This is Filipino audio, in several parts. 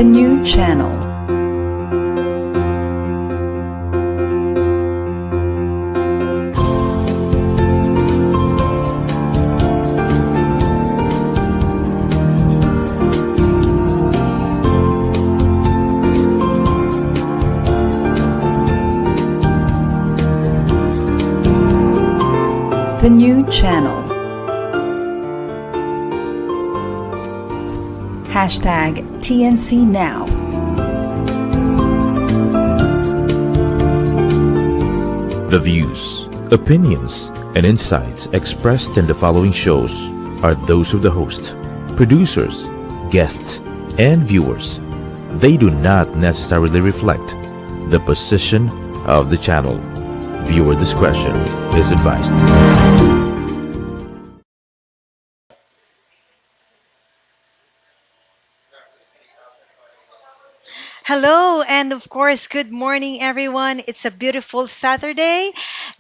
The new channel. The new channel. Hashtag TNC now. The views, opinions, and insights expressed in the following shows are those of the host, producers, guests, and viewers. They do not necessarily reflect the position of the channel. Viewer discretion is advised. Hello, and of course, good morning, everyone. It's a beautiful Saturday.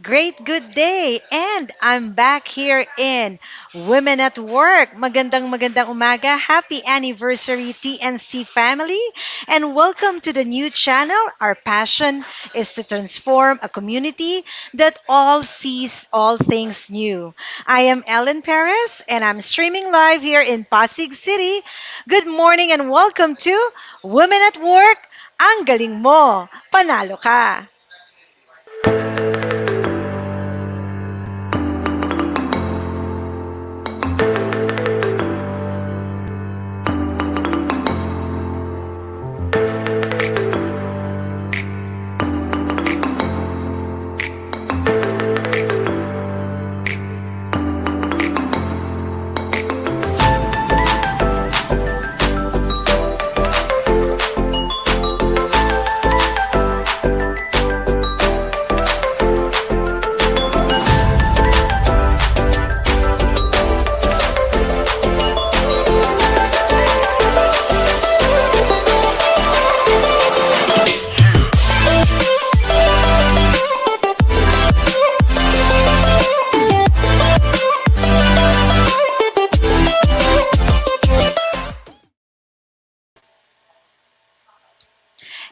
Great, good day. And I'm back here in Women at Work. Magandang umaga. Happy anniversary, TNC family. And welcome to the new channel. Our passion is to transform a community that all sees all things new. I am Ellen Perez, and I'm streaming live here in Pasig City. Good morning and welcome to Women at Work. Ang galing mo, panalo ka.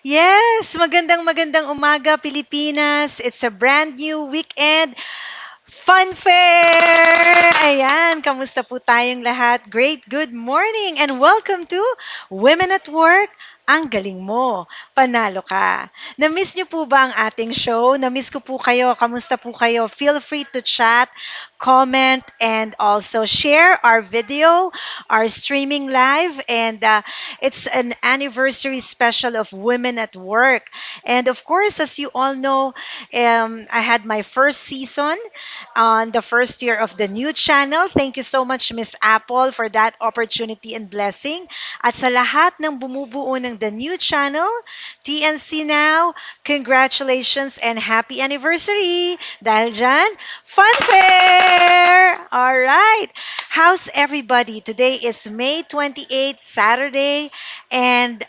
Yes, magandang umaga Pilipinas. It's a brand new weekend. Fun Fair! Ayan, kamusta po tayong lahat? Great, good morning and welcome to Women at Work. Ang galing mo, panalo ka. Na-miss niyo po ba ang ating show? Na-miss ko po kayo. Kamusta po kayo? Feel free to chat, comment, and also share our video, our streaming live. And it's an anniversary special of Women at Work. And of course, as you all know, I had my first season on the first year of the new channel. Thank you so much, Miss Apple, for that opportunity and blessing. At sa lahat ng bumubuo ng the new channel, TNC Now, congratulations and happy anniversary! Dahil dyan, Fun Fair! Alright! How's everybody? Today is May 28th, Saturday, and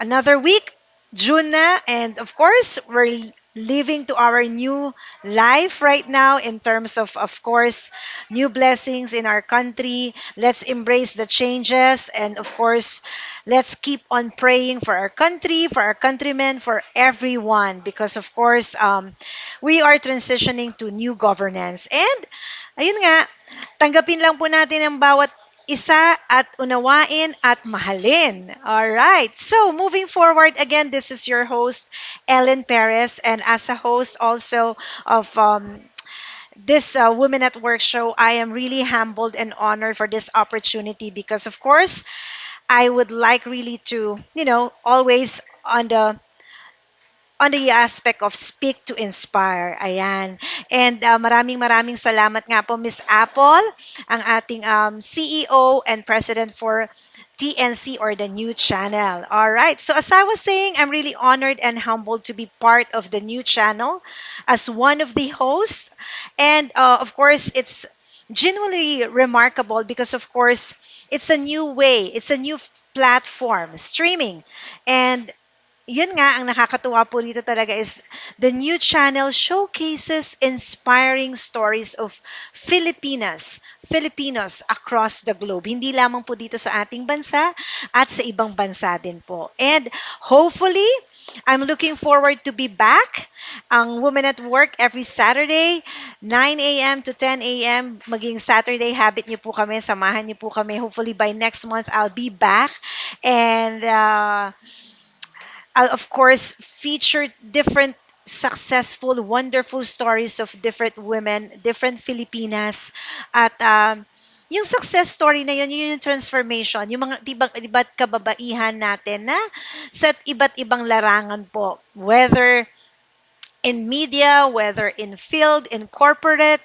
another week, June na, and of course, we're living to our new life right now in terms of course, new blessings in our country. Let's embrace the changes, and of course, let's keep on praying for our country, for our countrymen, for everyone, because of course, we are transitioning to new governance. And ayun nga, tanggapin lang po natin ang bawat isa at unawain at mahalin. All right. So, moving forward, again, this is your host, Ellen Perez. And as a host also of this Women at Work show, I am really humbled and honored for this opportunity because, of course, I would like really to, always on the aspect of speak to inspire. Ayan. And maraming salamat nga po, Miss Apple, ang ating CEO and President for TNC or the new channel. All right. So as I was saying, I'm really honored and humbled to be part of the new channel as one of the hosts. And of course, it's genuinely remarkable because, of course, it's a new way, it's a new platform, streaming. And yun nga, ang nakakatuwa po dito talaga is the new channel showcases inspiring stories of Filipinos across the globe. Hindi lamang po dito sa ating bansa at sa ibang bansa din po. And hopefully, I'm looking forward to be back. Ang Women at Work every Saturday, 9 a.m. to 10 a.m. Maging Saturday habit niyo po kami. Samahan niyo po kami. Hopefully by next month, I'll be back. And I'll of course feature different successful, wonderful stories of different women, different Filipinas. At yung success story na yun yung transformation, yung mga iba't kababaihan natin na sa iba't ibang larangan po. Whether in media, whether in field, in corporate,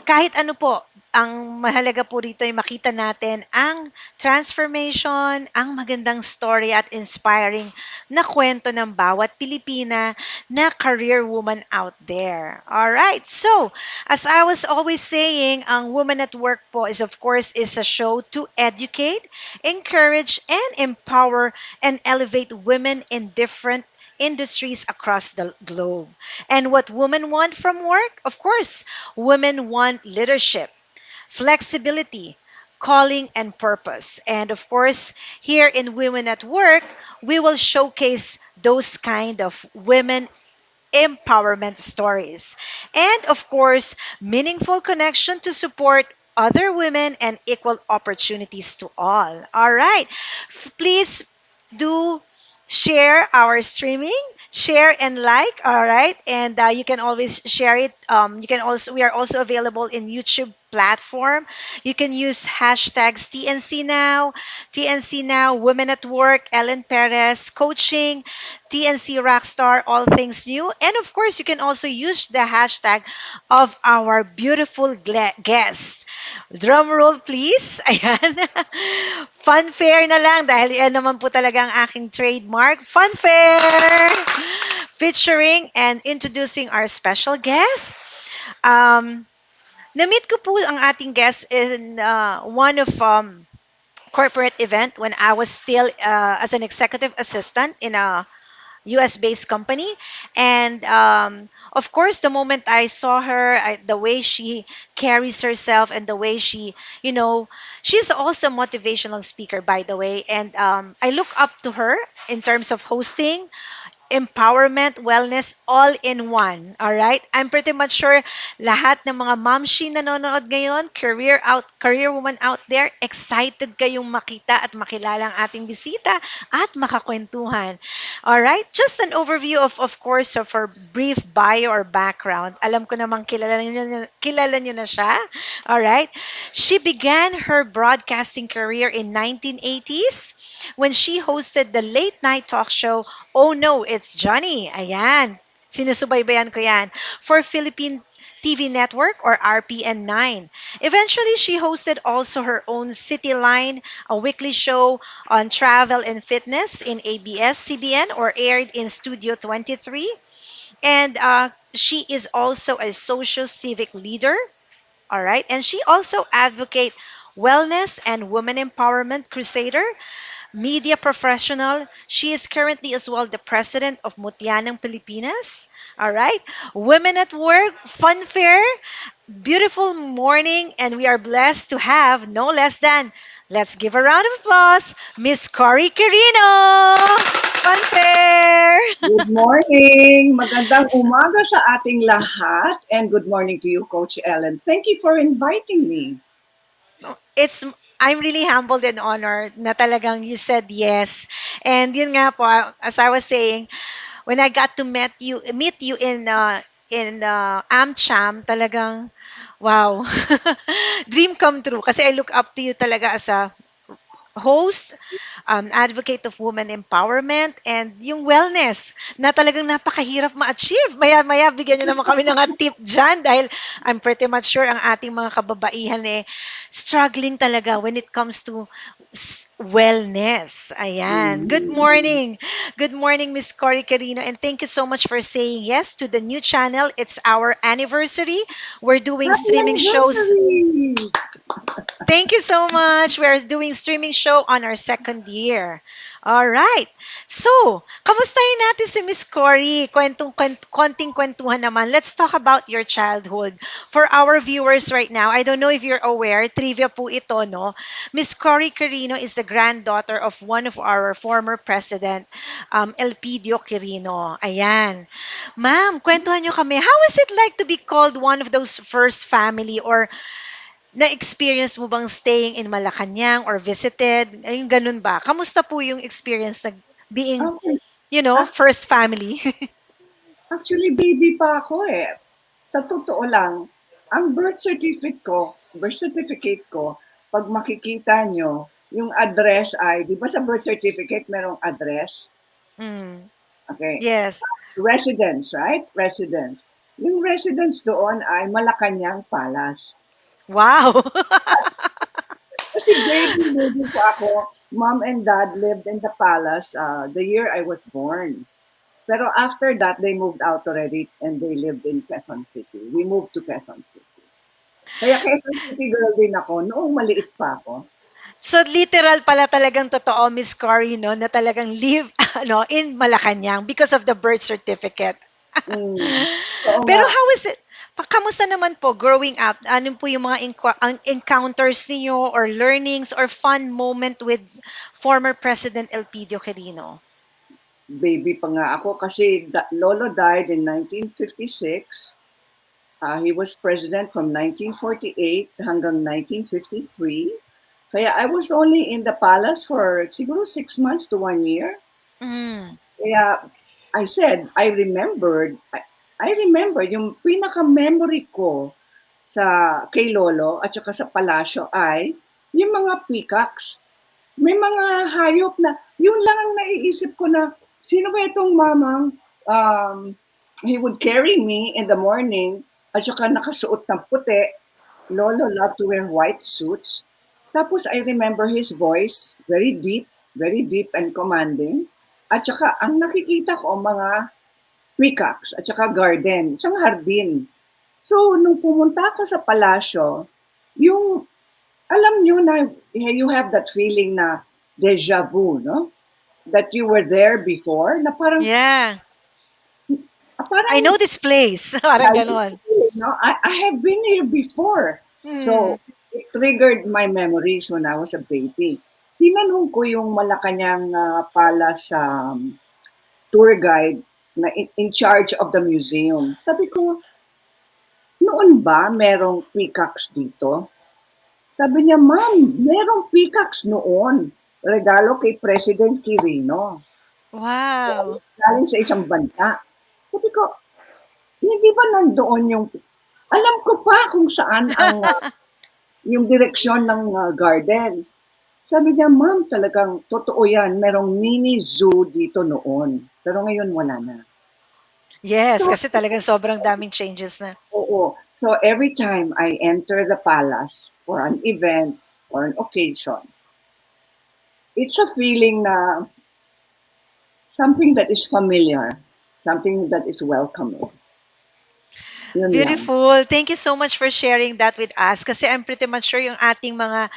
kahit ano po, ang mahalaga po rito ay makita natin ang transformation, ang magandang story at inspiring na kwento ng bawat Pilipina na career woman out there. All right. So, as I was always saying, ang Woman at Work po is of course is a show to educate, encourage, and empower and elevate women in different industries across the globe. And what women want from work? Of course, women want leadership, flexibility, calling, and purpose. And of course, here in Women at Work, we will showcase those kind of women empowerment stories. And of course, meaningful connection to support other women and equal opportunities to all. All right. Please do share our streaming, share and like. All right. And you can always share it. We are also available in YouTube platform. You can use hashtags TNC Now, TNC Now, Women at Work, Ellen Perez, Coaching, TNC Rockstar, All Things New. And of course, you can also use the hashtag of our beautiful guest. Drum roll, please. Ayan. Funfair na lang dahil yan naman po talaga ang aking trademark. Funfair! Featuring and introducing our special guest. Na-meet ko po ang ating guest in one of corporate event when I was still as an executive assistant in a US-based company. And of course, the moment I saw her, the way she carries herself and the way she's also a motivational speaker, by the way. And I look up to her in terms of hosting, empowerment, wellness, all in one. All right? I'm pretty much sure lahat ng mga mamshi nanonood ngayon, career woman out there, excited kayong makita at makilala ang ating bisita at makakwentuhan. All right? Just an overview of course of her brief bio or background. Alam ko namang kilala niyo na siya. All right? She began her broadcasting career in 1980s when she hosted the late night talk show Oh No, It's Johnny. Ayan. Sinusubaybayan ko yan. For Philippine TV Network or RPN9. Eventually, she hosted also her own Citiline, a weekly show on travel and fitness in ABS-CBN or aired in Studio 23. And she is also a social civic leader. All right. And she also advocate wellness and women empowerment crusader, media professional. She is currently as well the president of Mutianang Pilipinas. All right. Women at Work, Fun Fair, beautiful morning, and we are blessed to have no less than, let's give a round of applause, Miss Cory Quirino. Fun Fair. Good morning! Magandang umaga sa ating lahat and good morning to you, Coach Ellen. Thank you for inviting me. I'm really humbled and honored na talagang you said yes. And yun nga po, as I was saying, when I got to meet you in AmCham, talagang wow. Dream come true kasi I look up to you talaga as a host, advocate of women empowerment, and yung wellness na talagang napakahirap ma-achieve. Maya-maya, bigyan nyo naman kami ng tip dyan dahil I'm pretty much sure ang ating mga kababaihan struggling talaga when it comes to wellness. Ayan. Good morning. Good morning, Miss Cory Quirino, and thank you so much for saying yes to the new channel. It's our anniversary. We're doing Happy streaming shows. anniversary! Thank you so much. We're doing streaming shows show on our second year. All right. So, kamustahin natin si Miss Cory? Konting kwentuhan naman. Let's talk about your childhood. For our viewers right now, I don't know if you're aware, trivia po ito, no? Miss Cory Quirino is the granddaughter of one of our former president, Elpidio Quirino. Ayan. Ma'am, kwentuhan nyo kami. How is it like to be called one of those first family or na-experience mo bang staying in Malacanang or visited? Ayun, ganun ba? Kamusta po yung experience na being, Okay. first family? Actually, baby pa ako eh. Sa totoo lang, ang birth certificate ko, pag makikita nyo, yung address ay, di ba sa birth certificate merong address? Mm. Okay. Yes. Residence, right? Residence. Yung residence doon ay Malacanang Palace. Wow. Kasi baby pa ako, mom and dad lived in the palace the year I was born. Pero after that, they moved out already and they lived in Quezon City. We moved to Quezon City. Kaya Quezon City girl din ako noong maliit pa ako. So literal pala talagang totoo, Miss Cory, no, na talagang live in Malacanang because of the birth certificate. Oo nga, Pero how is it? Kamusta naman po growing up? Ano po yung mga ang encounters niyo or learnings or fun moment with former President Elpidio Quirino? baby pa nga ako kasi Lolo died in 1956. He was president from 1948 hanggang 1953. Kaya I was only in the palace for siguro 6 months to 1 year. Mm. Kaya I remember yung pinaka-memory ko kay Lolo at saka sa palasyo ay yung mga peacocks. May mga hayop na, yun lang ang naiisip ko na, sino ba itong mamang he would carry me in the morning at saka nakasuot ng puti. Lolo loved to wear white suits. Tapos I remember his voice, very deep and commanding. At saka ang nakikita ko mga peacocks at saka garden, isang hardin. So nung pumunta ako sa palasyo, yung alam nyo na you have that feeling na deja vu, no? That you were there before, na parang, Yeah. I parang know this place. Parang ganon. no, I have been here before. Hmm. So, it triggered my memories when I was a baby. Tinanong ko yung Malacanang Palace tour guide na in charge of the museum. Sabi ko, noon ba merong peacocks dito? Sabi niya, ma'am, merong peacocks noon. Regalo kay President Quirino. Wow. Galing sa isang bansa. Sabi ko, hindi ba nandoon yung... Alam ko pa kung saan ang yung direksyon ng garden. Sabi niya, ma'am, talagang totoo yan. Merong mini zoo dito noon. Pero ngayon wala na. Yes, So, kasi talagang sobrang daming changes na. oo. So every time I enter the palace for an event or an occasion, it's a feeling na something that is familiar, something that is welcoming. Yun lang. Beautiful. Thank you so much for sharing that with us. Kasi I'm pretty much sure yung ating mga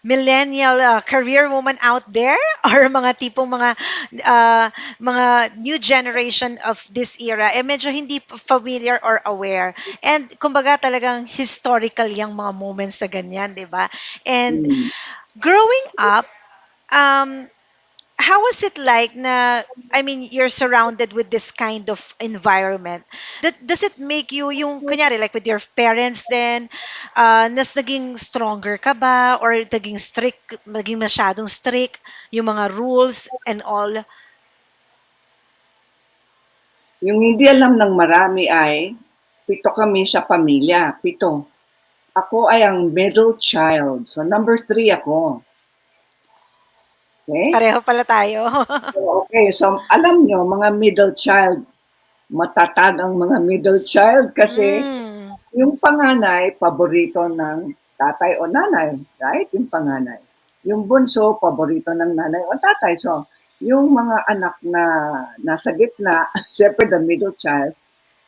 millennial career woman out there or mga tipong mga new generation of this era medyo hindi familiar or aware. And kumbaga talagang historical yung mga moments sa ganyan, 'di ba? And Mm. growing up, um how was it like na, I mean, you're surrounded with this kind of environment? Does it make you, yung, kunyari, like with your parents then, naging stronger ka ba? Or naging masyadong strict yung mga rules and all? Yung hindi alam ng marami ay, 7 kami sa pamilya, 7. Ako ay ang middle child. So number 3 ako. Okay? Pareho pala tayo. Okay, so alam nyo, mga middle child, matatag ang mga middle child kasi Mm. yung panganay, paborito ng tatay o nanay, right? Yung panganay. Yung bunso, paborito ng nanay o tatay. So, yung mga anak na nasa gitna, syempre the middle child,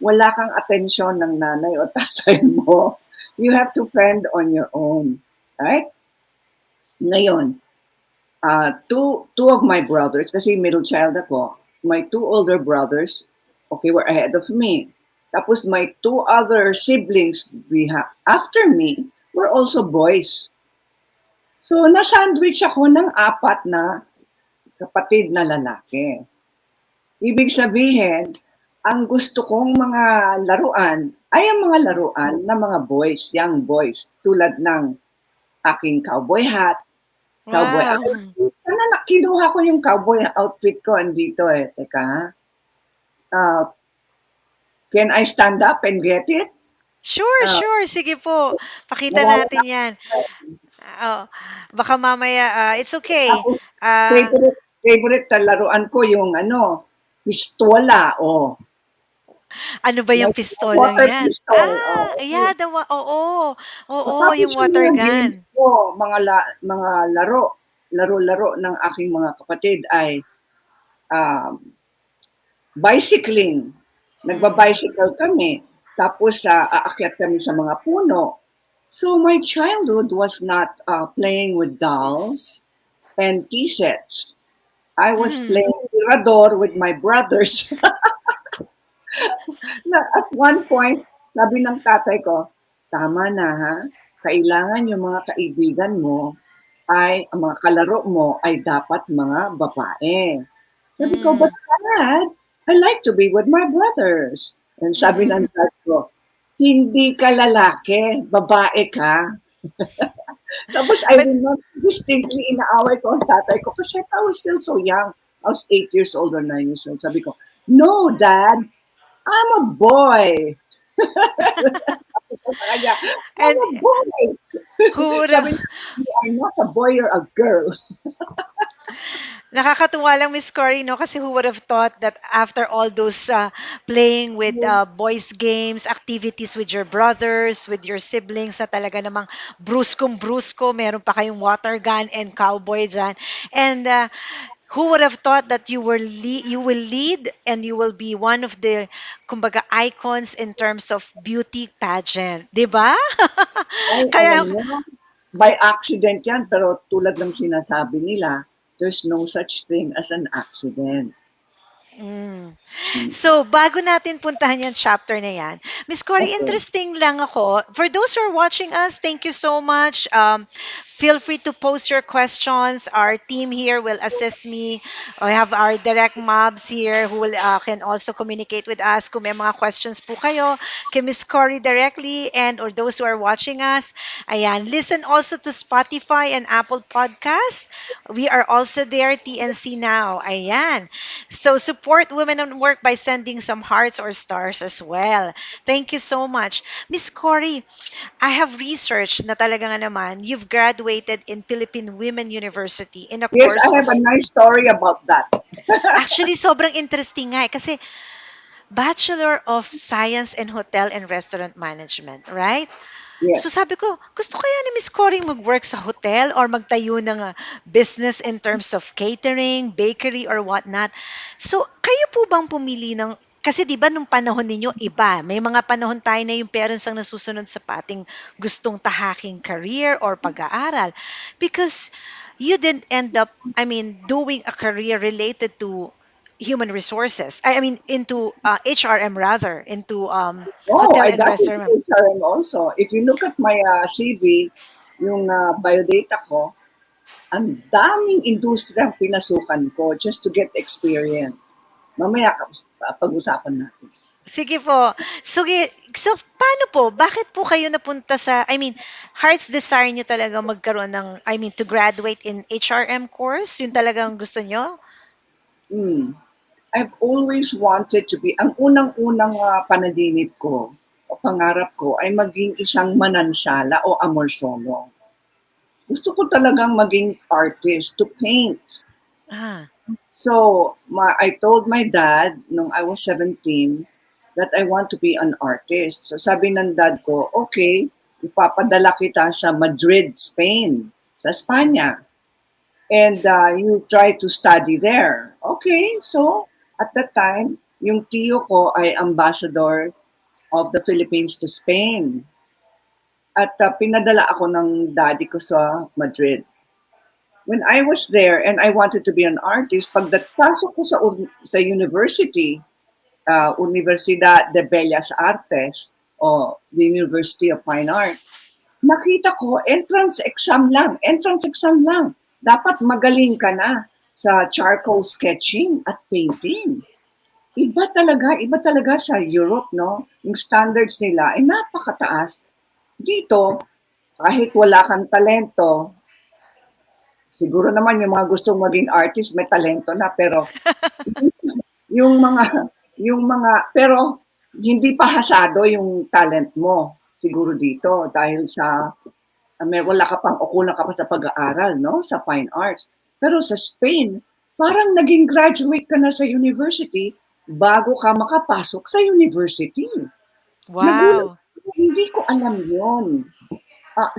wala kang atensyon ng nanay o tatay mo. You have to fend on your own, right? Ngayon, two of my brothers, kasi middle child ako, my two older brothers, okay, were ahead of me. Tapos my two other siblings after me were also boys. So, na-sandwich ako ng apat na kapatid na lalaki. Ibig sabihin, ang gusto kong mga laruan ay ang mga laruan ng mga boys, young boys, tulad ng aking cowboy hat, cowboy Wow. outfit. Sana kinuha ko yung cowboy outfit ko andito eh. Teka. Can I stand up and get it? Sure, Uh, sure. Sige po. Pakita Nawawala natin yan. Oh, baka mamaya, it's okay. Tapos, Ah, favorite na laruan ko yung pistola. Oh. ano ba yung Like, pistolang water yan? pistol. Oh. Yeah, oo. Oo, Tapos yung yung water mga games gun. ko, mga laro-laro ng aking mga kapatid ay um, bicycling. Mm. Nagba-bicycle kami. Tapos aakyat kami sa mga puno. So my childhood was not playing with dolls and tea sets. I was Mm. playing tirador with my brothers. Na at one point, sabi ng tatay ko, tama na ha, kailangan yung mga kaibigan mo ang mga kalaro mo ay dapat mga babae. Sabi ko, but Mm. dad, I like to be with my brothers. And sabi ng Mm. dad ko, hindi ka lalaki, babae ka. Tapos I But remember distinctly inaaway ko ang tatay ko kasi I was still so young. I was 8 years old or 9 years old. Sabi ko, no, Dad, I'm a boy. Sabi ko sa kanya, I'm and a boy. who would Sabi have niya, you are not a boy, you're a girl. Nakakatuwa lang, Miss Cory, no? Kasi who would have thought that after all those playing with boys' games, activities with your brothers, with your siblings, na talaga namang bruskong-brusko, meron pa kayong water gun and cowboy dyan. And who would have thought that you will lead and you will be one of the, kumbaga, icons in terms of beauty pageant, 'di ba? Ay, alam Kaya niyo, by accident yan, pero tulad ng sinasabi nila, there's no such thing as an accident. mm. So, bago natin puntahan yung chapter na yan, Miss Cory, Okay. interesting lang ako. For those who are watching us, thank you so much. Feel free to post your questions. Our team here will assist me. We have our direct mobs here who can also communicate with us kung may mga questions po kayo kay Miss Cory directly, and or those who are watching us. Ayan. Listen also to Spotify and Apple Podcasts. We are also there, TNC now. Ayan. So support Women on Work by sending some hearts or stars as well. Thank you so much. Miss Cory, I have researched na talaga nga naman, you've graduated in Philippine Women University in a Yes, course I have of, a nice story about that. actually sobrang interesting nga kasi Bachelor of Science in Hotel and Restaurant Management, right? Yes. So sabi ko, gusto kaya ni Miss Coring mag-work sa hotel or magtayo ng business in terms of catering, bakery, or whatnot. So, kayo po bang pumili ng, kasi di ba nung panahon ninyo, iba. May mga panahon tayo na yung parents ang nasusunod sa pating gustong tahaking career or pag-aaral. Because you didn't end up, I mean, doing a career related to human resources. I mean, into HRM rather, into Oh, hotel I and got into restaurant. HRM also. If you look at my CV, yung biodata ko, ang daming industriyang pinasukan ko just to get experience. Mamaya pag-usapan natin. Sige po. So, paano po? Bakit po kayo napunta sa, I mean, heart's desire nyo talaga magkaroon ng, I mean, to graduate in HRM course? Yun talagang gusto nyo? Hmm. I've always wanted to be, ang unang-unang panaginip ko o pangarap ko ay maging isang manansyala o amorsolo. Gusto ko talagang maging artist, to paint. Ah, So, I told my dad nung I was 17 that I want to be an artist. So sabi ng dad ko, okay, ipapadala kita sa Madrid, Spain, sa Espanya. And you try to study there. Okay, so at that time, yung tiyo ko ay ambassador of the Philippines to Spain. At pinadala ako ng daddy ko sa Madrid. when I was there and I wanted to be an artist, pagpasok ko sa university, Universidad de Bellas Artes o the University of Fine Arts, nakita ko entrance exam lang. Dapat magaling ka na sa charcoal sketching at painting. Iba talaga sa Europe, no? Yung standards nila ay napakataas. Dito, kahit wala kang talento, siguro naman yung mga gustong maging artist may talento na, pero yung mga pero hindi pa hasado yung talent mo siguro dito dahil sa may wala ka pang o kulang ka pa sa pag-aaral, no, sa fine arts. Pero sa Spain, parang naging graduate ka na sa university bago ka makapasok sa university. Nagulat Wow. ako, hindi ko alam yon.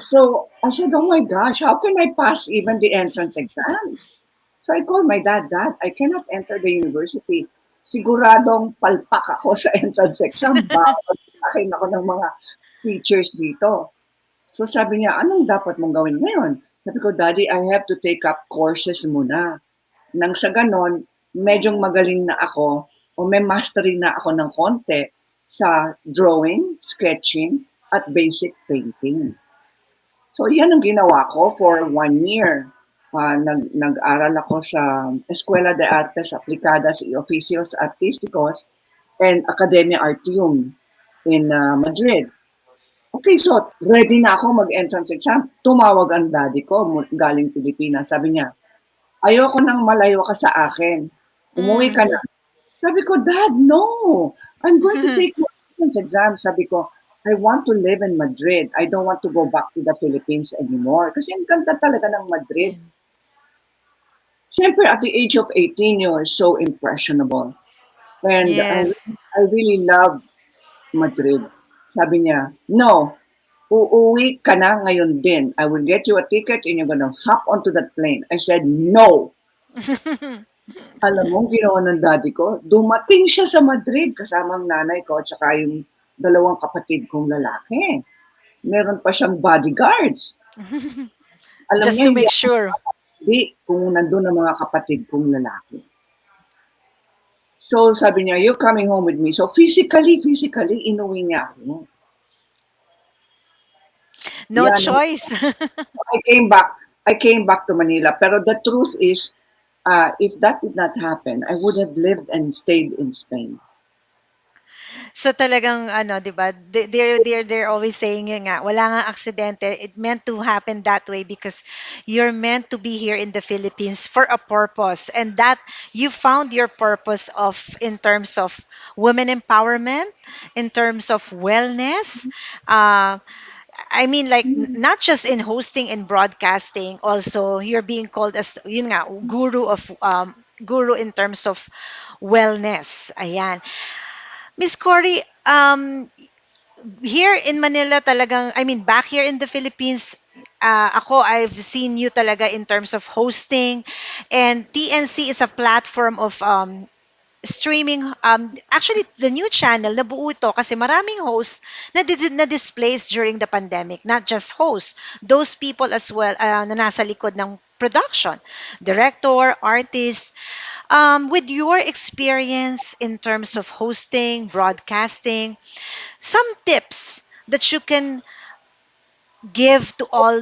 So I said, oh my gosh, how can I pass even the entrance exams? So I called my dad, Dad, I cannot enter the university. Siguradong palpak ako sa entrance exam. Baka akin ako ng mga teachers dito. So sabi niya, anong dapat mong gawin ngayon? Sabi ko, Daddy, I have to take up courses muna. Nang sa ganon, medyo magaling na ako o may mastery na ako ng konti sa drawing, sketching, at basic painting. So yan ang ginawa ko for 1 year. Nag-aral ako sa Escuela de Artes Aplicadas y Oficios Artísticos and Academia Artium in Madrid. Okay, so ready na ako mag-entrance exam. Tumawag ang daddy ko galing Pilipinas. Sabi niya, ayoko nang malayo ka sa akin. Umuwi ka Mm. na. Sabi ko, Dad, no. I'm going to take my entrance exam. Sabi ko, I want to live in Madrid. I don't want to go back to the Philippines anymore. Kasi ang ganda talaga ng Madrid. Siyempre, at the age of 18, you're so impressionable. And Yes. I really love Madrid. Sabi niya, no, uuwi ka na ngayon din. I will get you a ticket and you're gonna hop onto that plane. I said, no. Alam mo, ginawa ng daddy ko, dumating siya sa Madrid kasama ang nanay ko at saka yung dalawang kapatid kong lalaki. Meron pa siyang bodyguards. Alam Just niya, to hindi make ako sure. hindi kung nandun ang mga kapatid kong lalaki. So sabi niya, you're coming home with me. So physically, inuwi niya ako. No Yan, choice. I came back. I came back to Manila. Pero the truth is, if that did not happen, I would have lived and stayed in Spain. So talagang ano, 'di ba? They're always saying yun nga, wala nga aksidente. It meant to happen that way because you're meant to be here in the Philippines for a purpose, and that you found your purpose of in terms of women empowerment, in terms of wellness. Uh, I mean, like not just in hosting and broadcasting. Also, you're being called as yun nga, guru in terms of wellness. Ayan. Miss Cory, here in Manila talagang, I mean, back here in the Philippines, I've seen you talaga in terms of hosting, and TNC is a platform of streaming. Actually, the new channel, nabuo ito kasi maraming hosts na displaced during the pandemic. Not just hosts, those people as well na nasa likod ng production, director, artist. With your experience in terms of hosting, broadcasting, some tips that you can give to all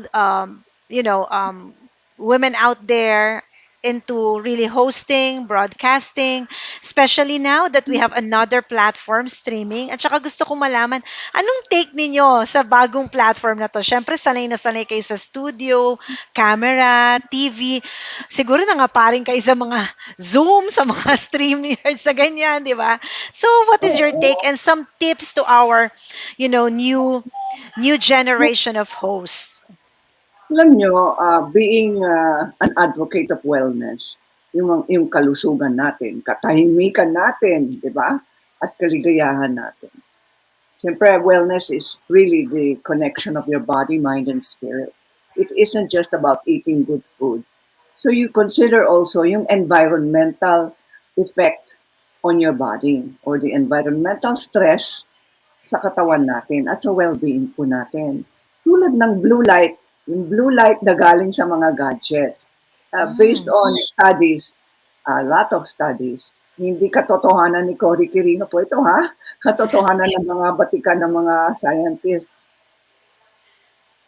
women out there into really hosting, broadcasting, especially now that we have another platform streaming. At saka gusto ko malaman, anong take ninyo sa bagong platform na to? Syempre, sanay na sanay kayo sa studio, camera, TV. Siguro nangaparing kayo sa mga Zoom, sa mga streamers, sa ganyan, di ba? So, what is your take and some tips to our, new generation of hosts? Alam nyo, being an advocate of wellness, yung kalusugan natin, katahimikan natin, di ba? At kaligayahan natin. Siyempre, wellness is really the connection of your body, mind, and spirit. It isn't just about eating good food. So you consider also yung environmental effect on your body or the environmental stress sa katawan natin at sa well-being po natin. Tulad ng blue light, yung blue light na galing sa mga gadgets. Based Mm. on studies, a lot of studies, hindi katotohanan ni Cory Quirino po ito ha, katotohanan ng mga batikan ng mga scientists.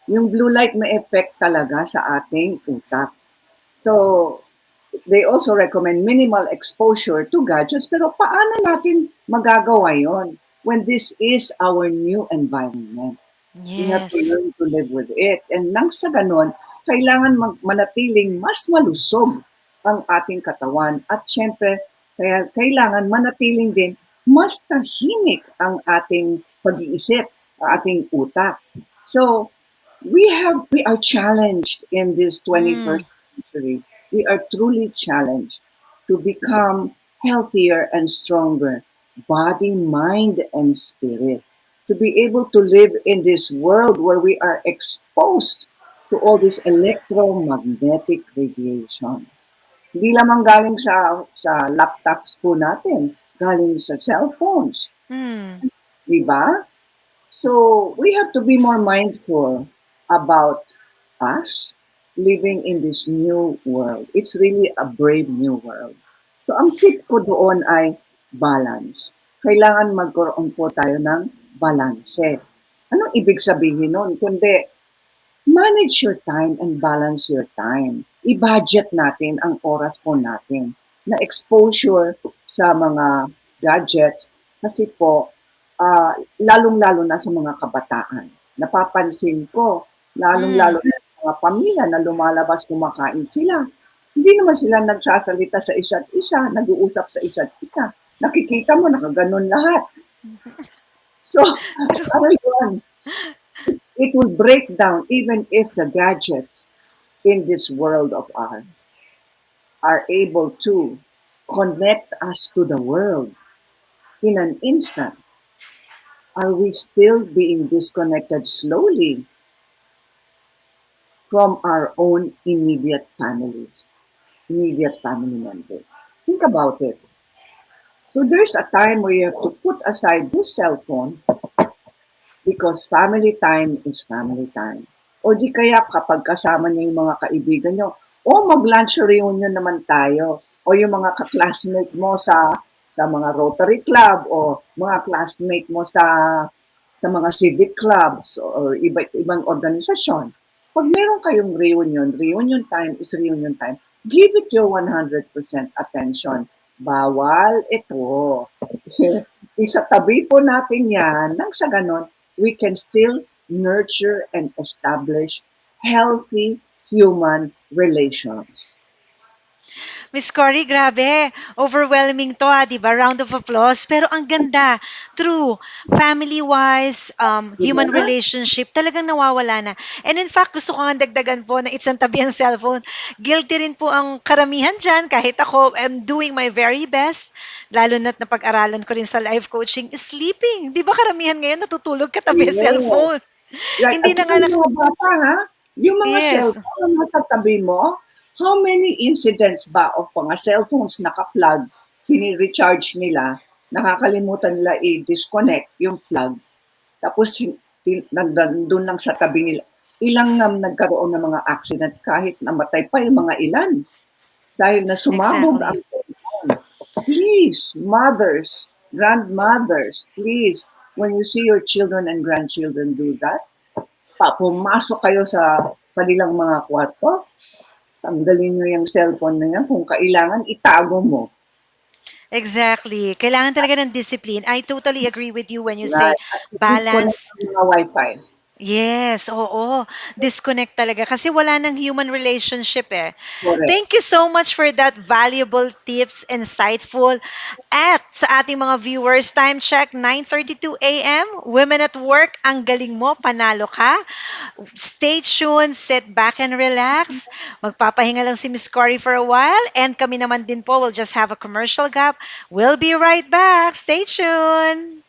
Yung blue light may effect talaga sa ating utak. So, they also recommend minimal exposure to gadgets, pero paano natin magagawa yon when this is our new environment? We have to Yes. learn to live with it. And nang sa ganon, kailangan manatiling mas malusog ang ating katawan. At syempre, kaya kailangan manatiling din mas tahimik ang ating pag-iisip, ang ating utak. So, we are challenged in this Mm. 21st century. We are truly challenged to become healthier and stronger, body, mind, and spirit. To be able to live in this world where we are exposed to all this electromagnetic radiation. Hindi lamang galing sa laptops po natin, galing sa cellphones, Mm. di ba? So we have to be more mindful about us living in this new world. It's really a brave new world. So ang tip ko doon ay balance. Kailangan magkaroon po tayo ng balanse. Anong ibig sabihin nun? Kundi manage your time and balance your time. I-budget natin ang oras po natin na exposure sa mga gadgets kasi po lalong-lalo na sa mga kabataan. Napapansin ko, Mm. lalong-lalo na sa mga pamilya na lumalabas kumakain sila. Hindi naman sila nagsasalita sa isa't isa, nag-uusap sa isa't isa. Nakikita mo, nakaganon lahat. So, ano yun? It will break down even if the gadgets in this world of ours are able to connect us to the world in an instant. Are we still being disconnected slowly from our own immediate families, immediate family members? Think about it. So there's a time where you have to put aside this cell phone because family time is family time. O di kaya kapag kasama niyo yung mga kaibigan niyo, o mag-lunch reunion naman tayo. O yung mga ka-classmate mo sa mga Rotary Club o mga classmate mo sa mga civic clubs or ibang organisasyon. Pag meron kayong reunion time is reunion time. Give it your 100% attention. Bawal ito. Isatabi po natin yan nang sa ganon, we can still nurture and establish healthy human relations. Miss Cory, grabe. Overwhelming to, di ba? Round of applause. Pero ang ganda. True. Family-wise, human Diba? relationship, talagang nawawala na. And in fact, gusto ko nga dagdagan po na it's ang tabi ang cellphone. Guilty rin po ang karamihan dyan. Kahit ako, I'm doing my very best. Lalo na't napag-aralan ko rin sa life coaching, is sleeping. Di ba karamihan ngayon natutulog katabi ang Yes. cellphone? Right. Hindi At na saka nga yung mga bata, ha? Yung mga yes. cellphone na nasa tabi mo, how many incidents ba of mga cellphones naka-plug, recharge nila, nakakalimutan nila i-disconnect yung plug, tapos nandun lang sa tabi nila. Ilang nagkaroon ng mga accident kahit namatay pa yung mga ilan dahil na sumabog Exactly. ang cellphone. Please, mothers, grandmothers, please, when you see your children and grandchildren do that, pumasok kayo sa kanilang mga kwarto, tanggalin nyo yung cellphone na yan. Kung kailangan, itago mo. Exactly. Kailangan talaga ng discipline. I totally agree with you when you say Right? At disconnect balance. ang mga wifi. Yes, oo. Disconnect talaga kasi wala nang human relationship eh. Correct. Thank you so much for that valuable tips, insightful. At sa ating mga viewers, time check, 9:32 a.m. Women at work, ang galing mo, panalo ka. Stay tuned, sit back and relax. Magpapahinga lang si Miss Cory for a while and kami naman din po will just have a commercial gap. We'll be right back. Stay tuned.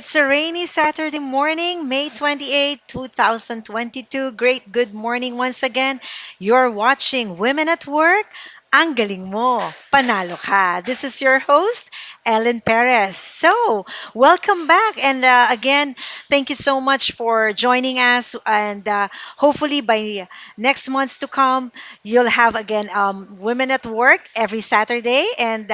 It's a rainy Saturday morning, May 28, 2022. Great good morning once again. You're watching Women at Work. Ang galing mo. Panalo ka. This is your host, Ellen Perez. So, welcome back. And again, thank you so much for joining us. And hopefully by next months to come, you'll have again Women at Work every Saturday. And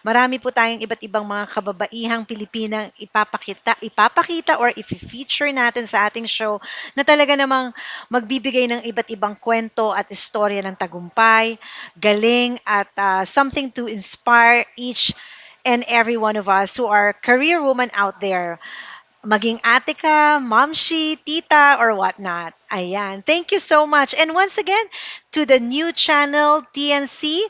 marami po tayong iba't ibang mga kababaihang Pilipinang ipapakita or i-feature natin sa ating show na talaga namang magbibigay ng iba't ibang kwento at istorya ng tagumpay, galing at something to inspire each and every one of us who are career women out there. Maging ate ka, momshi, tita, or whatnot. Ayan. Thank you so much. And once again, to the new channel, TNC,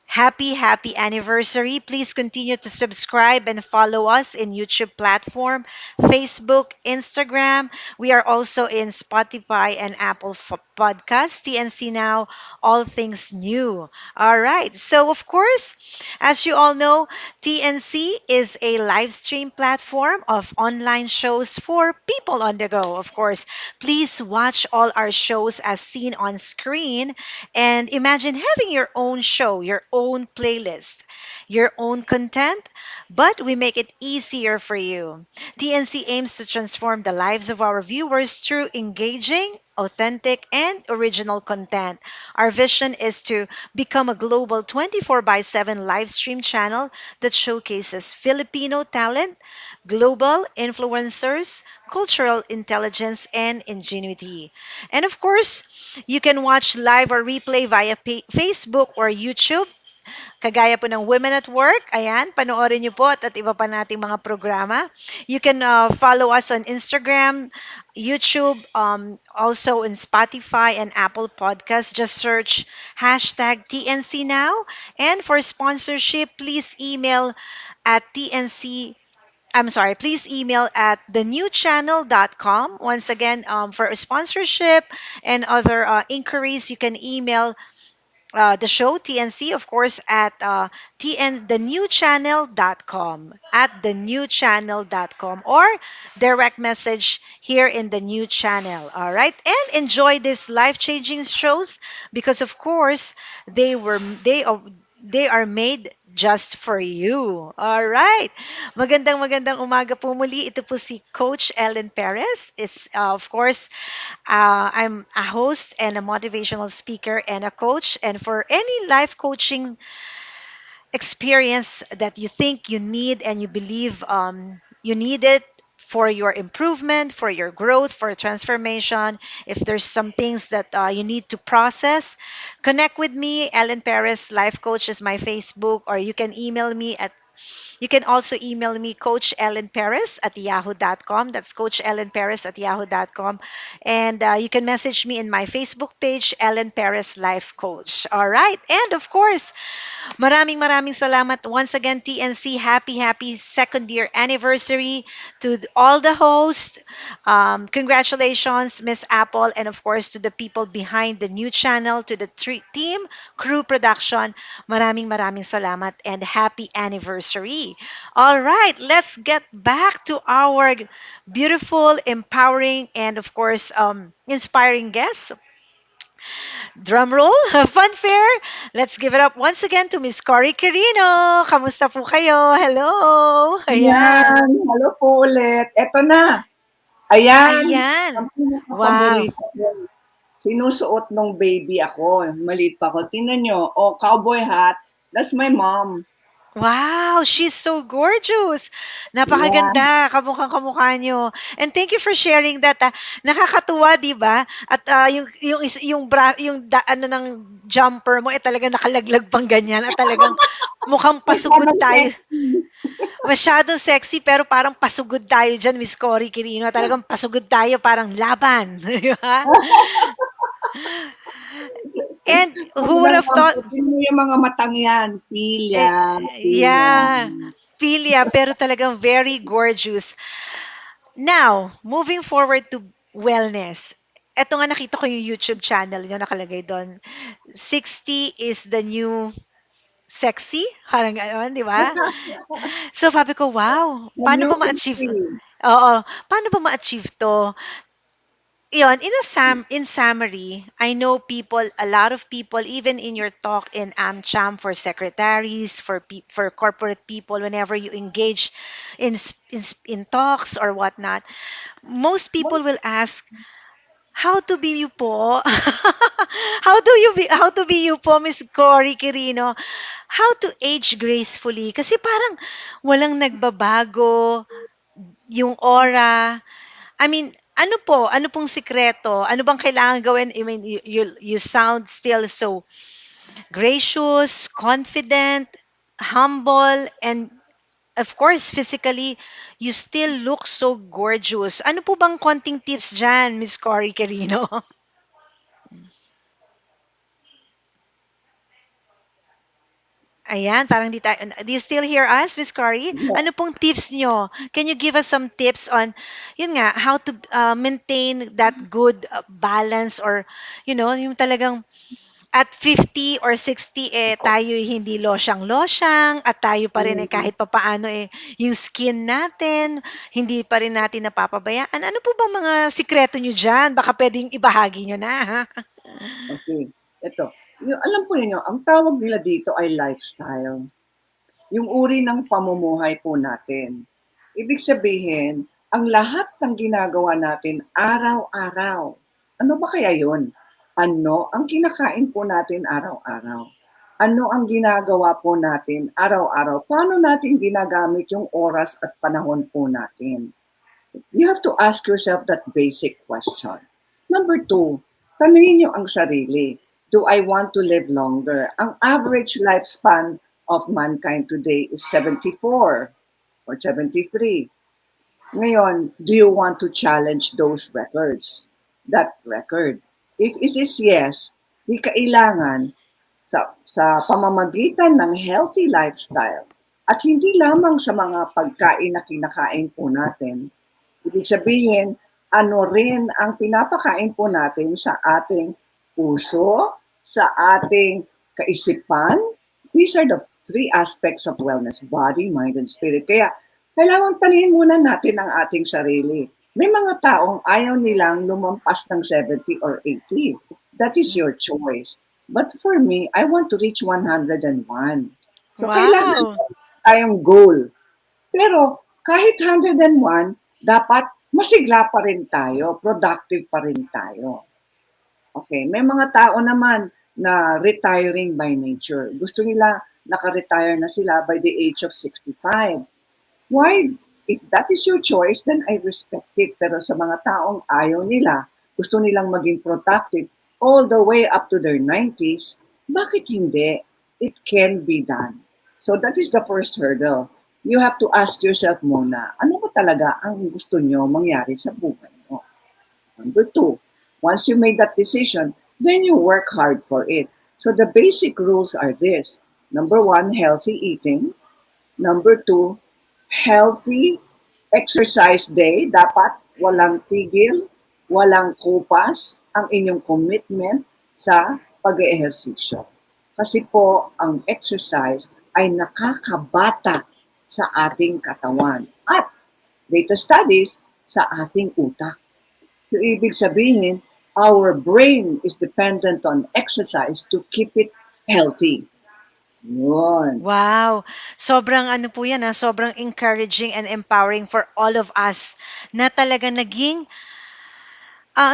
happy anniversary. Please continue to subscribe and follow us in YouTube platform, Facebook, Instagram. We are also in Spotify and Apple Podcasts, TNC Now, all things new. All right. So, of course, as you all know, TNC is a live stream platform of online shows for people on the go. Of course, please watch all our shows as seen on screen and imagine having your own show, your own playlist, your own content, but we make it easier for you. TNC aims to transform the lives of our viewers through engaging, authentic, and original content. Our vision is to become a global 24 by 7 live stream channel that showcases Filipino talent, global influencers, cultural intelligence, and ingenuity. And of course, you can watch live or replay via Facebook or YouTube. Kagaya po ng Women at Work, ayan, panoorin niyo po at iba pa nating mga programa. You can follow us on Instagram, YouTube, also in Spotify and Apple Podcasts. Just search hashtag TNC Now. And for sponsorship, please email at TNC I'm sorry, please email at thenewchannel.com. Once again, for sponsorship and other inquiries, you can email the show TNC, of course, at thenewchannel.com, at thenewchannel.com, or direct message here in the new channel. All right, and enjoy these life-changing shows because, of course, they are made just for you. All right. Magandang umaga po muli. Ito po si Coach Ellen Perez. It's of course I'm a host and a motivational speaker and a coach. And for any life coaching experience that you think you need and you believe you need it for your improvement, for your growth, for transformation, if there's some things that you need to process, connect with me. Ellen Perez, Life Coach is my Facebook, or you can also email me, Coach Ellen Perez at yahoo.com. That's Coach Ellen Perez at yahoo.com. And you can message me in my Facebook page, Ellen Perez Life Coach. All right. And of course, maraming salamat once again, TNC. Happy second year anniversary to all the hosts. Congratulations, Miss Apple, and of course to the people behind the new channel, to the team, crew production. Maraming salamat and happy anniversary. All right, let's get back to our beautiful, empowering, and of course, inspiring guests. Drum roll, fanfare. Let's give it up once again to Miss Cory Quirino. Kamusta po kayo? Hello. Ayan. Ayan, hello po ulit. Eto na. Ayan, Ayan. ang Wow. pinaka-paborito ko. Sinusuot nung baby ako. Maliit pa ako. Tingnan nyo. Oh, cowboy hat. That's my mom. Wow, she's so gorgeous. Yeah. Napakaganda, kamukhang-kamukha niyo. And thank you for sharing that. Nakakatuwa, 'di ba? At ano ng jumper mo talagang nakalaglag pang ganyan at talagang mukhang pasugod Masyadong tayo. sexy. Masyadong sexy pero parang pasugod tayo diyan, Miss Cory Quirino. Talagang pasugod tayo parang laban, 'di ba? And Sabi who would ng have mom thought. ko, tingnan mo yung mga matang yan. Eh, Pilya. yeah, Philia, pero talagang very gorgeous. Now, moving forward to wellness. Eto nga nakita ko yung YouTube channel nyo nakalagay doon. 60 is the new sexy? Parang gano'n, di ba? So, sabi ko, wow, The paano new ba ma-achieve? 50. Oo, paano ba ma-achieve 'to? Yon, in summary, I know people, a lot of people, even in your talk in AmCham for secretaries, for corporate people, whenever you engage in talks or whatnot, most people will ask, how to be you po? How to be you po, Miss Cory Quirino? How to age gracefully? Kasi parang walang nagbabago, yung aura. I mean, ano pong sikreto? Ano bang kailangan gawin? I mean, you sound still so gracious, confident, humble, and of course, physically, you still look so gorgeous. Ano po bang konting tips dyan, Miss Cory Quirino? Ayan, parang di tayo, do you still hear us, Miss Cory? Yeah. Ano pong tips nyo? Can you give us some tips on, yun nga, how to maintain that good balance, or, yung talagang at 50 or 60, tayo hindi losyang-losyang, at tayo pa rin Mm, kahit papaano yung skin natin, hindi pa rin natin napapabayaan. Ano po ba mga sikreto nyo dyan? Baka pwedeng ibahagi nyo na, ha? okay. Ito, yung, alam po ninyo, ang tawag nila dito ay lifestyle. Yung uri ng pamumuhay po natin. Ibig sabihin, ang lahat ng ginagawa natin araw-araw. Ano ba kaya yun? Ano ang kinakain po natin araw-araw? Ano ang ginagawa po natin araw-araw? Paano natin ginagamit yung oras at panahon po natin? You have to ask yourself that basic question. Number two, tanungin niyo ang sarili. Do I want to live longer? Ang average lifespan of mankind today is 74 or 73. Ngayon, do you want to challenge those records? That record? If it is yes, di kailangan sa pamamagitan ng healthy lifestyle at hindi lamang sa mga pagkain na kinakain po natin. Ibig sabihin, ano rin ang pinapakain po natin sa ating puso, sa ating kaisipan. These are the three aspects of wellness: body, mind, and spirit. Kaya kailangan talihin muna natin ang ating sarili. May mga taong ayaw nilang lumampas ng 70 or 80. That is your choice. But for me, I want to reach 101. So kailangan Wow! tayong goal. Pero kahit 101, dapat masigla pa rin tayo, productive pa rin tayo. Okay, may mga tao naman na retiring by nature. Gusto nila naka-retire na sila by the age of 65. Why? If that is your choice, then I respect it. Pero sa mga taong ayaw nila, gusto nilang maging productive all the way up to their 90s, bakit hindi? It can be done. So that is the first hurdle. You have to ask yourself muna, ano ba talaga ang gusto nyo mangyari sa buhay mo? Number two, once you made that decision, then you work hard for it. So the basic rules are this. Number one, healthy eating. Number two, healthy exercise day. Dapat walang tigil, walang kupas ang inyong commitment sa pag-eehersisyo. Kasi po, ang exercise ay nakakabata sa ating katawan at data studies sa ating utak. So, ibig sabihin, our brain is dependent on exercise to keep it healthy. Yun. Wow! Sobrang ano po yan, sobrang encouraging and empowering for all of us na talaga naging,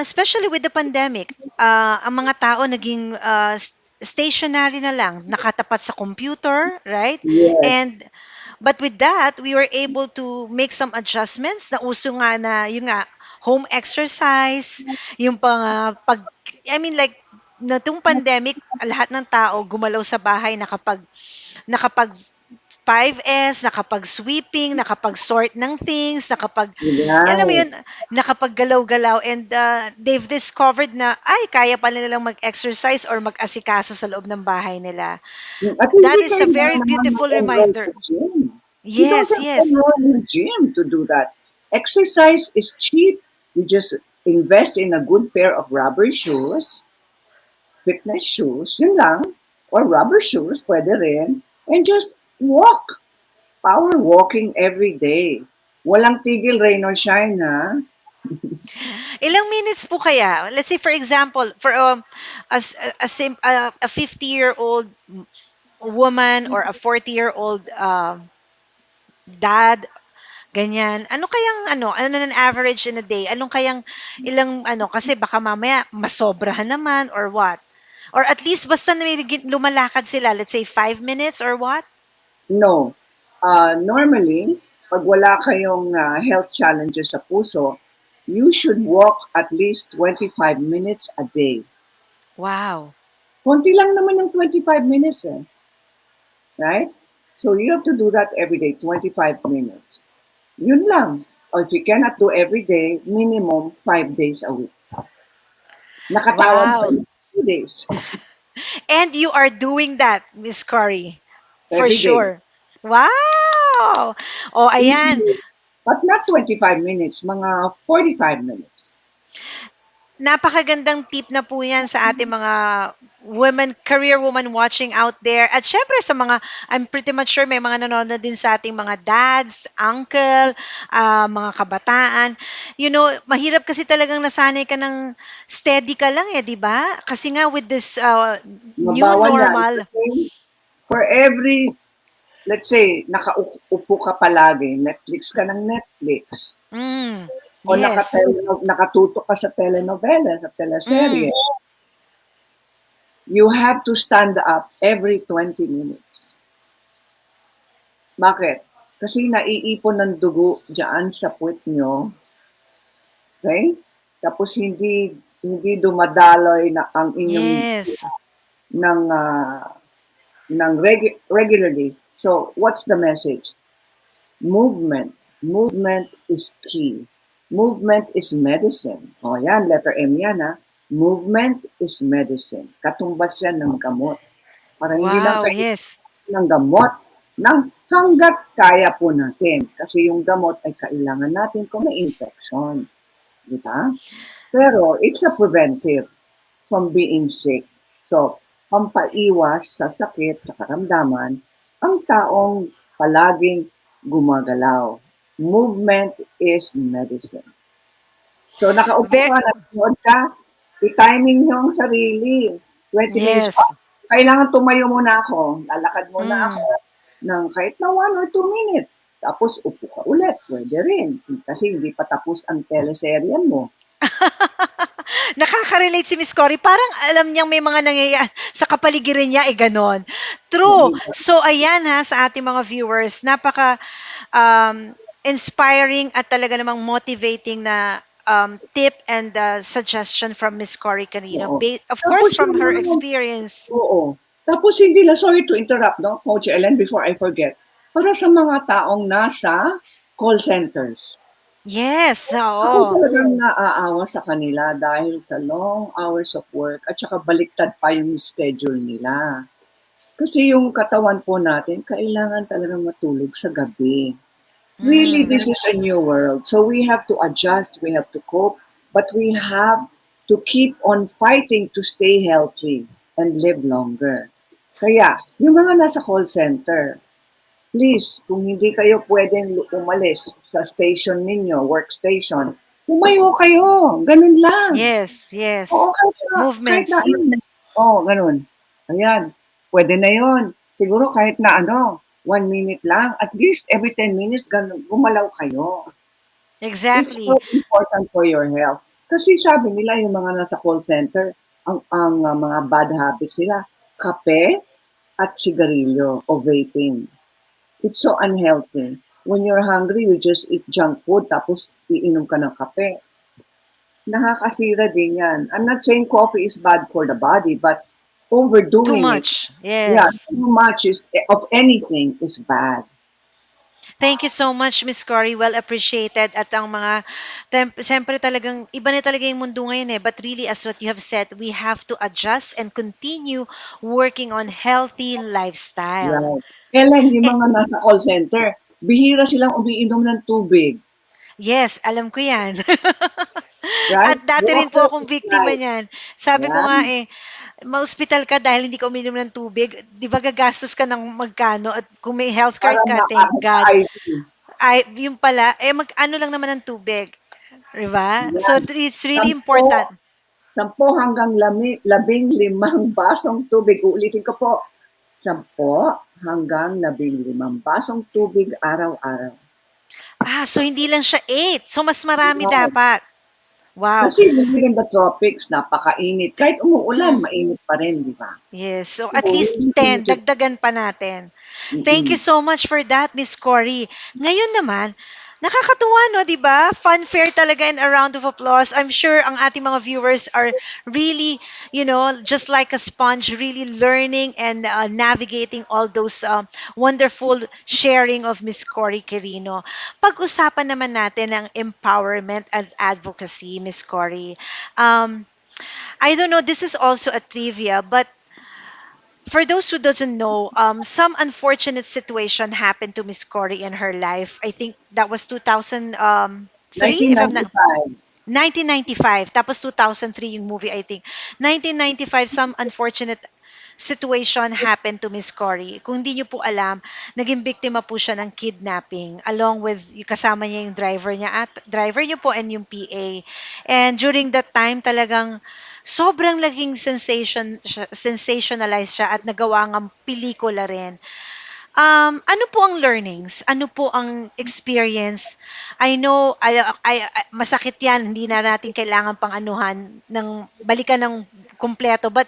especially with the pandemic, ang mga tao naging stationary na lang, nakatapat sa computer, right? Yes. And but with that, we were able to make some adjustments. Na uso nga na, yun nga, home exercise, yung I mean like, na tung pandemic, lahat ng tao gumalaw sa bahay, nakapag 5S, nakapag-sweeping, nakapag-sort ng things, alam mo Right. yun, nakapaggalaw-galaw, and they've discovered na, ay, kaya pala nilang mag-exercise or mag-asikaso sa loob ng bahay nila. At That hindi is a very kailangan beautiful mag-enroll reminder. sa gym. You don't Yes, have to yes. enroll in a gym to do that. Exercise is cheap. You just invest in a good pair of rubber shoes, fitness shoes, yun lang, or rubber shoes, pwede rin, and just walk. Power walking every day. Walang tigil, rain or shine, ha? Ilang minutes po kaya? Let's say for example, for a 50-year-old woman or a 40-year-old dad, ganyan. Ano ng average in a day? Anong kayang ilang kasi baka mamaya masobrahan naman or what? Or at least basta na may lumalakad sila, let's say 5 minutes or what? No. Normally, pag wala kayong health challenges sa puso, you should walk at least 25 minutes a day. Wow. Konti lang naman yung 25 minutes, eh. Right? So you have to do that every day, 25 minutes. Yun lang. Or if you cannot do every day, minimum 5 days a week. Nakatawag pa Wow. yung 2 days. And you are doing that, Miss Cory. For Every day. sure. Wow! O, ayan. Easy. But not 25 minutes, mga 45 minutes. Napakagandang tip na po yan sa ating mga career woman watching out there. At syempre sa mga, I'm pretty much sure may mga nanonood din sa ating mga dads, uncle, mga kabataan. You know, mahirap kasi talagang nasanay ka ng steady ka lang di ba? Kasi nga with this new Mabawan normal. yan. For every, let's say, nakaupo ka palagi, Netflix ka ng Netflix. O Yes. nakatutok ka sa telenovela, sa teleserye. You have to stand up every 20 minutes. Bakit? Kasi naiipon ng dugo dyan sa puwet nyo. Okay? Tapos hindi dumadaloy na ang inyong Yes. ng regularly. So, what's the message? Movement. Movement is key. Movement is medicine. O yan, letter M yan ha. Movement is medicine. Katumbas yan ng gamot. Para hindi lang Wow, kayo yes. ng gamot ng hanggat kaya po natin. Kasi yung gamot ay kailangan natin kung may infection. Diba? Pero it's a preventive from being sick. So, pampaiwas sa sakit, sa karamdaman, ang taong palaging gumagalaw. Movement is medicine. So, nakaupo ka, nanonood ka, i-timing nyo ang sarili. 20 minutes. Yes. Kailangan tumayo muna ako. Lalakad muna ako ng kahit na 1 or 2 minutes. Tapos, upo ka ulit. Pwede rin. Kasi hindi pa tapos ang teleserye mo. Nakaka-relate si Miss Cory. Parang alam niyang may mga nangyayari sa kapaligiran niya, ganon. True. So, ayan sa ating mga viewers, napaka inspiring at talaga namang motivating na tip and suggestion from Miss Cory Quirino. Of course, from her experience. Oo. Tapos hindi lang, sorry to interrupt, no, Coach Ellen, before I forget. Para sa mga taong nasa call centers. Yes, Ako oo. talagang naaawa sa kanila dahil sa long hours of work at saka baliktad pa yung schedule nila. Kasi yung katawan po natin, kailangan talagang matulog sa gabi. Really, this is a new world. So we have to adjust, we have to cope, but we have to keep on fighting to stay healthy and live longer. Kaya, yung mga nasa call center, please, kung hindi kayo pwedeng umalis sa station ninyo, workstation, umayo kayo. Ganun lang. Yes, yes. Oo, Movements. Ganun. Ayan. Pwede na yon. Siguro kahit na 1 minute lang, at least every 10 minutes, gumalaw kayo. Exactly. It's so important for your health. Kasi sabi nila, yung mga nasa call center, ang mga bad habits nila, kape at sigarilyo o vaping. It's so unhealthy. When you're hungry, you just eat junk food, tapos iinom ka ng kape. Nakakasira din yan. I'm not saying coffee is bad for the body, but overdoing Too much. it. Yes. Yeah, too much of anything is bad. Thank you so much, Miss Cory. Well appreciated. At ang mga, siyempre talagang, iba na talaga yung mundo ngayon But really, as what you have said, we have to adjust and continue working on healthy lifestyle. Right. Ellen, yung mga nasa call center, bihira silang umiinom ng tubig. Yes, alam ko yan. Right? At dati rin po akong biktima niyan. Sabi ko nga ma-hospital ka dahil hindi ka uminom ng tubig, di ba gagastos ka ng magkano at kung may health card ka, thank God. ay, yung pala, mag-ano lang naman ng tubig. Diba? So, Yan. it's really 10, important. 10 hanggang 15 basong tubig. Uulitin ko po. 10 hanggang 15 basong tubig araw-araw. So hindi lang siya 8. So, mas marami Wow. dapat. Wow. Kasi living in the tropics, napakainit. Kahit umuulan, Mm. mainit pa rin, di ba? Yes. So, So, at least we 10. need to, Dagdagan pa natin. Thank you mm-mm. so much for that, Miss Cory. Ngayon naman, nakakatuwa, no, di ba? Fun fair talaga and a round of applause. I'm sure ang ating mga viewers are really, just like a sponge, really learning and navigating all those wonderful sharing of Miss Cory Quirino. Pag-usapan naman natin ang empowerment as advocacy, Miss Cory. Um, I don't know, this is also a trivia, but for those who doesn't know, some unfortunate situation happened to Miss Cory in her life. I think that was 2003, if I'm not 1995. 1995. Tapos 2003 yung movie, I think. 1995, some unfortunate situation happened to Miss Cory. Kung hindi niyo po alam, naging biktima po siya ng kidnapping along with yung kasama niya yung driver niya at driver niyo po and yung PA. And during that time talagang sobrang laging sensationalized siya at nagawa ng pelikula rin. Ano po ang learnings? Ano po ang experience? I know, masakit yan. Hindi na natin kailangan pang anuhan ng balikan ng kumpleto. But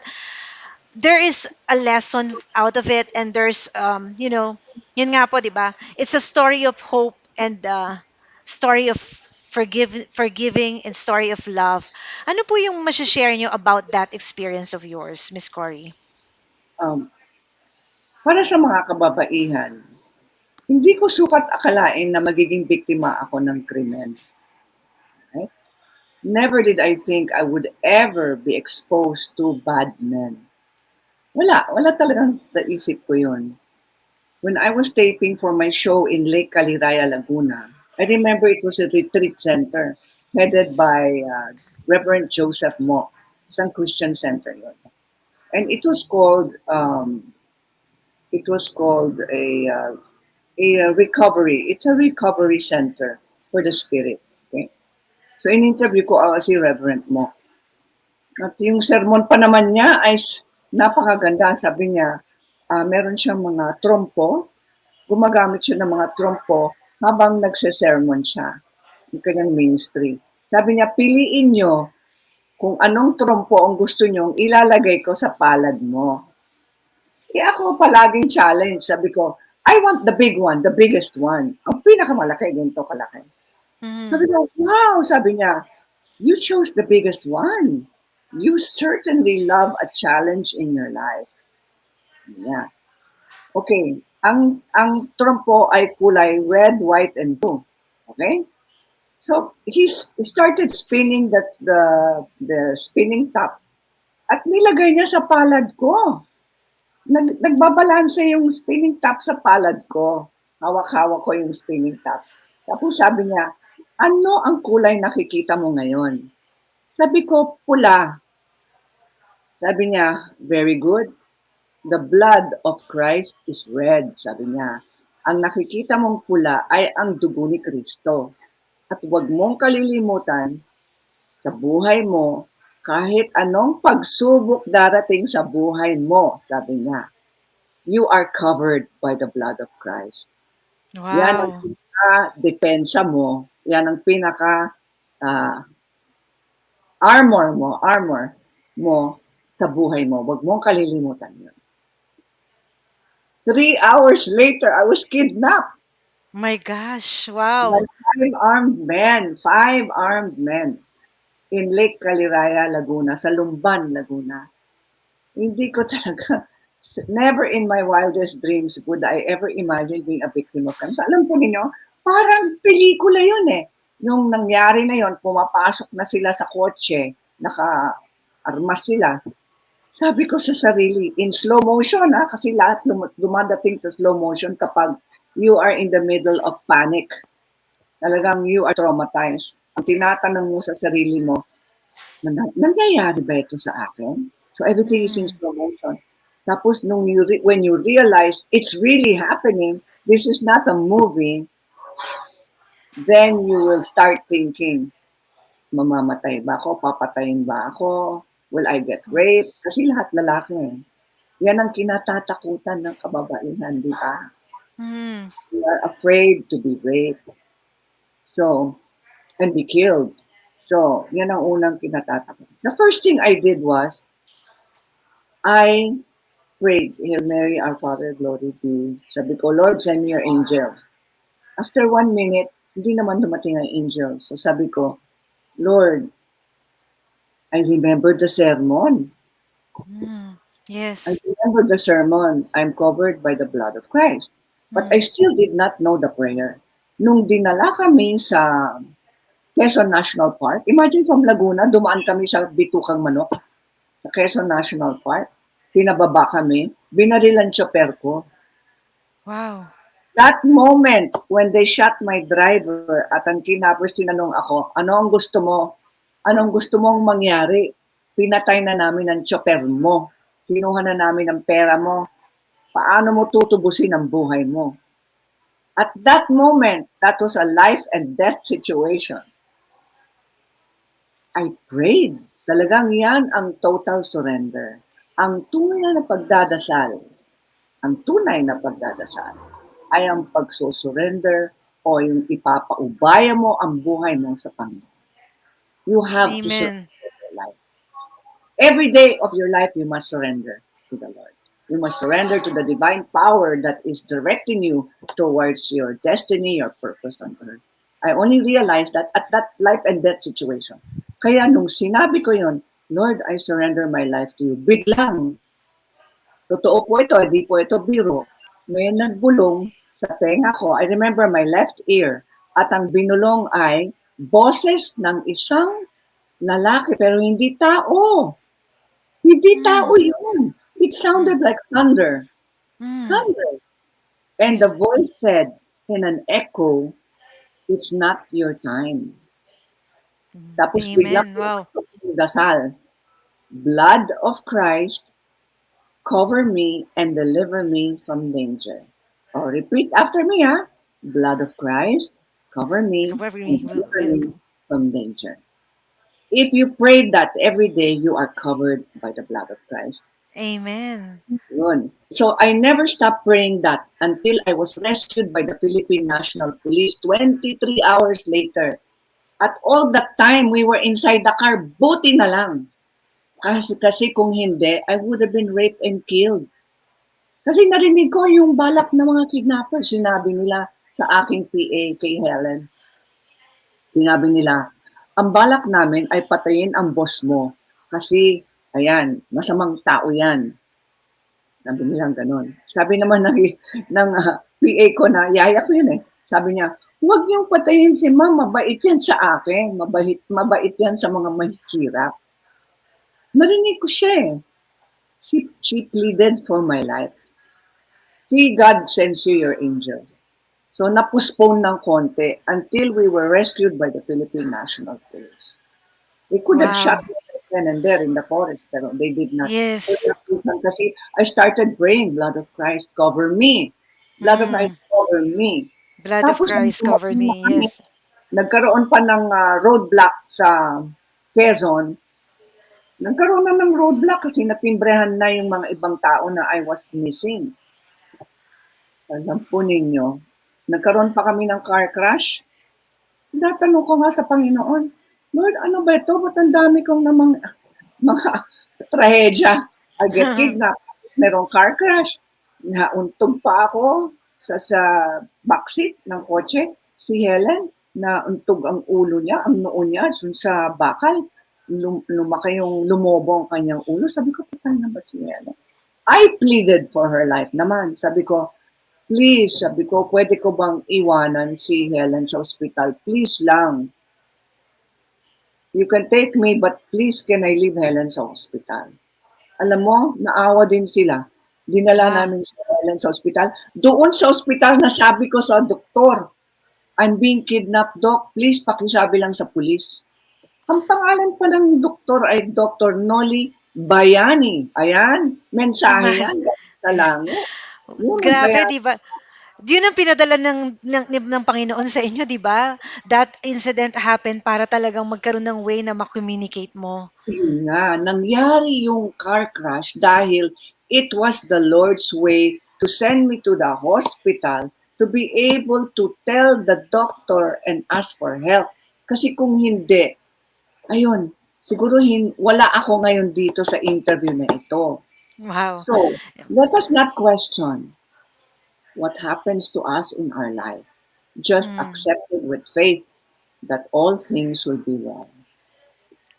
there is a lesson out of it and there's, yun nga po, di ba? It's a story of hope and story of forgiving and story of love. Ano po yung share nyo about that experience of yours, Miss Cory? Um, para sa mga kababaihan, hindi ko sukat akalain na magiging biktima ako ng krimen. Right? Never did I think I would ever be exposed to bad men. Wala talagang sa isip ko yun. When I was taping for my show in Lake Caliraya, Laguna, I remember it was a retreat center headed by Reverend Joseph Mo, isang Christian center yun. And it was called a recovery. It's a recovery center for the spirit. Okay? So in-interview ko si Reverend Mo. At yung sermon pa naman niya ay napakaganda. Sabi niya, meron siyang mga trompo. Gumagamit siya ng mga trompo habang nagse-sermon siya. Yung kanyang ministry. Sabi niya, piliin niyo kung anong trompo ang gusto niyong ilalagay ko sa palad mo. Ako palaging challenge. Sabi ko, I want the big one, the biggest one. Ang pinakamalaki, ganito kalaki. Sabi ko, wow, sabi niya, you chose the biggest one. You certainly love a challenge in your life. Yeah. Okay, ang trompo ay kulay red, white, and blue. Okay? So, he started spinning the spinning top at nilagay niya sa palad ko. Nagbabalanse yung spinning top sa palad ko. Hawak-hawak ko yung spinning top. Tapos sabi niya, ano ang kulay nakikita mo ngayon? Sabi ko, pula. Sabi niya, very good. The blood of Christ is red, sabi niya. Ang nakikita mong pula ay ang dugo ni Kristo. At huwag mong kalilimutan, sa buhay mo, kahit anong pagsubok darating sa buhay mo, sabi niya, you are covered by the blood of Christ. Yan ang Wow. pinaka-depensa mo. Yan ang pinaka-armor mo sa buhay mo. Huwag mong kalilimutan yun. 3 hours later, I was kidnapped. My gosh. By Wow. 5 armed men in Lake Caliraya, Laguna, sa Lumban, Laguna. Hindi ko talaga, never in my wildest dreams would I ever imagine being a victim of crime. So alam po ninyo, parang pelikula yun eh. Yung nangyari na yun, pumapasok na sila sa kotse, naka-armas sila. Sabi ko sa sarili, in slow motion kasi lahat dumadating sa slow motion kapag you are in the middle of panic. Talagang you are traumatized. Ang tinatanong mo sa sarili mo, nangyayari ba ito sa akin? So everything is in slow motion. Tapos when you realize it's really happening, this is not a movie, then you will start thinking, mamamatay ba ako? Papatayin ba ako? Will I get raped? Kasi lahat lalaki eh. Yan ang kinatatakutan ng kababaihan, di ba? Mm. We are afraid to be raped. So, and be killed. So, yan ang unang kinatatakutan. The first thing I did was, I prayed, Hail Mary, our Father, glory be. Sabi ko, Lord, send me your angels. After 1 minute, hindi naman dumating ang angels. So sabi ko, Lord, I remember the sermon. Mm. I Yes. remember the sermon. I'm covered by the blood of Christ. But I Mm. still did not know the prayer. Nung dinala kami sa Quezon National Park, imagine from Laguna, dumaan kami sa Bitukang Manok, sa Quezon National Park. Pinababa kami, binarilan chopper ko. Wow. That moment when they shot my driver at ang kinapos tinanong ako, ano ang gusto mo? Anong gusto mong mangyari? Pinatay na namin ang chopper mo. Kinuha na namin ang pera mo. Paano mo tutubusin ang buhay mo? At that moment, that was a life and death situation. I prayed. Talagang yan ang total surrender. Ang tunay na pagdadasal, ang tunay na pagdadasal ay ang pagsusurrender o yung ipapaubaya mo ang buhay mo sa Panginoon. You have to Amen. surrender your life. Every day of your life, you must surrender to the Lord. You must surrender to the divine power that is directing you towards your destiny, your purpose on earth. I only realized that at that life and death situation. Kaya nung sinabi ko yun, Lord, I surrender my life to you. Biglang, totoo po ito, hindi po ito biro. May nagbulong sa tenga ko. I remember my left ear. At ang binulong ay boses ng isang lalaki pero hindi tao. Hindi tao Mm. yun. It Mm. sounded like thunder. Mm. Thunder. And the voice said in an echo, it's not your time. Tapos biglang Amen. Wow. dasal. Blood of Christ, cover me and deliver me from danger. Oh, repeat after me, ha? Blood of Christ, cover me However, and deliver me from danger. If you pray that every day, you are covered by the blood of Christ. Amen. Yun. So I never stopped praying that until I was rescued by the Philippine National Police 23 hours later. At all that time, we were inside the car. Buti na lang. Kasi kung hindi, I would have been raped and killed. Kasi narinig ko yung balak ng mga kidnappers. Sinabi nila sa aking PA kay Helen. Sinabi nila, ang balak namin ay patayin ang boss mo. Kasi, ayan, masamang tao yan. Sabi nilang ganun. Sabi naman ng PA ko na, yaya ko yun eh. Sabi niya, huwag niyong patayin si ma'am, mabait yan sa akin. Mabait yan sa mga mahihirap. Narinig ko siya eh. She pleaded for my life. See, God sends you your angel. So, napospone ng konti until we were rescued by the Philippine National Police. They could have shot Wow. me then and there in the forest, pero they did not. Yes. Kasi I started praying, blood of Christ, cover me. Blood of Mm. Christ, cover me. Blood of Tapos, Christ cover me. Yes. nagkaroon pa ng roadblock sa Quezon. Nagkaroon na ng roadblock kasi natimbrehan na yung mga ibang tao na I was missing. Alam po ninyo, nagkaroon pa kami ng car crash. Natanong ko nga sa Panginoon, Lord, ano ba ito? Ba't ang dami kong namang mga trahedya? I get kidnapped. Merong car crash. Nauntog pa ako sa backseat ng kotse. Si Helen, nauntog ang ulo niya, ang noo niya, sa bakal. Lumaki yung lumobo ang kanyang ulo. Sabi ko, patay na ba si Helen? I pleaded for her life naman. Sabi ko, please, sabi ko, pwede ko bang iwanan si Helen sa ospital? Please lang. You can take me, but please can I leave Helen sa ospital? Alam mo, naawa din sila. Dinala Wow. namin si Helen sa ospital. Doon sa ospital, nasabi ko sa doktor, I'm being kidnapped, doc. Please, pakisabi lang sa pulis. Ang pangalan pa ng doktor ay Dr. Noli Bayani. Ayan, mensahe Wow. yan sa langit. Yun, Grabe, kaya, di ba? Yun ang pinadala ng Panginoon sa inyo, 'di ba? That incident happened para talagang magkaroon ng way na ma-communicate mo. Yun nga, nangyari yung car crash dahil it was the Lord's way to send me to the hospital to be able to tell the doctor and ask for help. Kasi kung hindi, ayun, siguro wala ako ngayon dito sa interview na ito. Wow. So, let us not question what happens to us in our life. Just Mm. accept it with faith that all things will be well.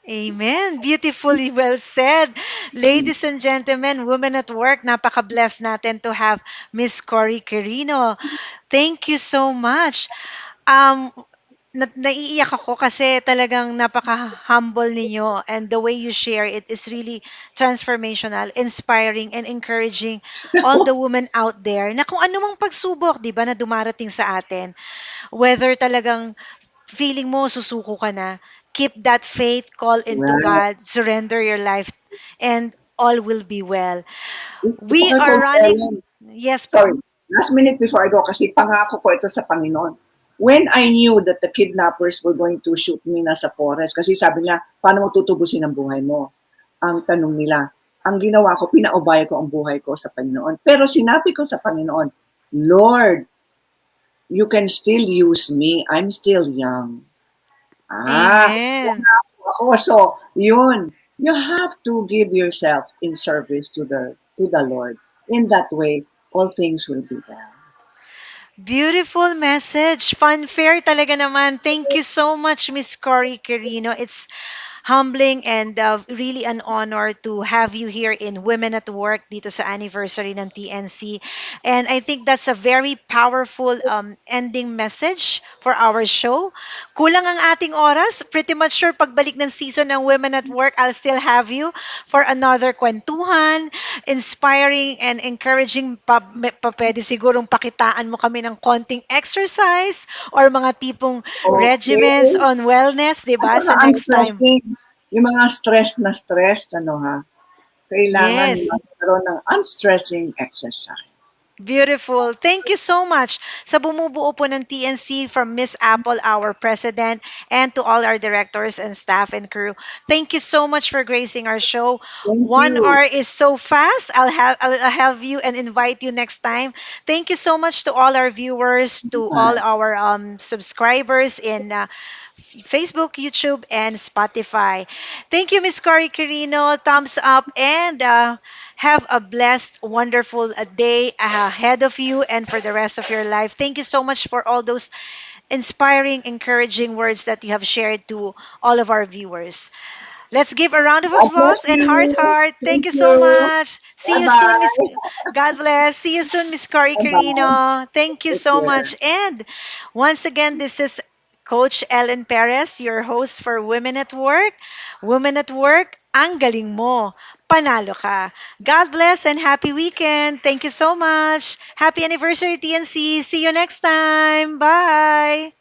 Amen. Beautifully well said. Ladies and gentlemen, women at work, napaka-blessed natin to have Miss Cory Quirino. Thank you so much. Um, naiiyak ako kasi talagang napaka-humble ninyo, and the way you share it is really transformational, inspiring, and encouraging all the women out there na kung anumang pagsubok, di ba, na dumarating sa atin, whether talagang feeling mo susuko ka na, keep that faith, call into Well, God, surrender your life, and all will be well. if We I are could tell running. him, Yes po. sorry, last minute before I go, kasi pangako ko ito sa Panginoon. When I knew that the kidnappers were going to shoot me na sa forest, kasi sabi niya, paano mo tutubusin ang buhay mo? Ang tanong nila, ang ginawa ko, pinaubaya ko ang buhay ko sa Panginoon. Pero sinabi ko sa Panginoon, Lord, you can still use me. I'm still young. Amen. Ako. So, yun. You have to give yourself in service to the Lord. In that way, all things will be well. Beautiful message. Funfair talaga naman. Thank you so much, Miss Cory Quirino. It's humbling and really an honor to have you here in Women at Work dito sa anniversary ng TNC. And I think that's a very powerful ending message for our show. Kulang ang ating oras. Pretty much sure pagbalik ng season ng Women at Work, I'll still have you for another kwentuhan, inspiring and encouraging pwede sigurong pakitaan mo kami ng konting exercise or mga tipong regimens Okay? on wellness, di At ba? saka Sa next time. unstressing. Yung mga stress, ano ha, kailangan Yes. magkaroon ng unstressing exercise. Beautiful. Thank you so much sa bumubuo po ng TNC, from Miss Apple, our president, and to all our directors and staff and crew. Thank you so much for gracing our show. Thank One you. hour is so fast. I'll have you and invite you next time. Thank you so much to all our viewers, to all our subscribers in Facebook, YouTube, and Spotify. Thank you, Miss Cory Quirino. Thumbs up, and have a blessed, wonderful day ahead of you and for the rest of your life. Thank you so much for all those inspiring, encouraging words that you have shared to all of our viewers. Let's give a round of God bless applause and heart, you. heart. Thank Thank you so you. much. See you soon, Miss. Bye-bye. God bless. See you soon, Miss Cory Bye-bye. Quirino. Thank you Take so care. much. And once again, this is Coach Ellen Perez, your host for Women at Work. Women at Work, ang galing mo. Panalo ka. God bless and happy weekend. Thank you so much. Happy anniversary, TNC. See you next time. Bye.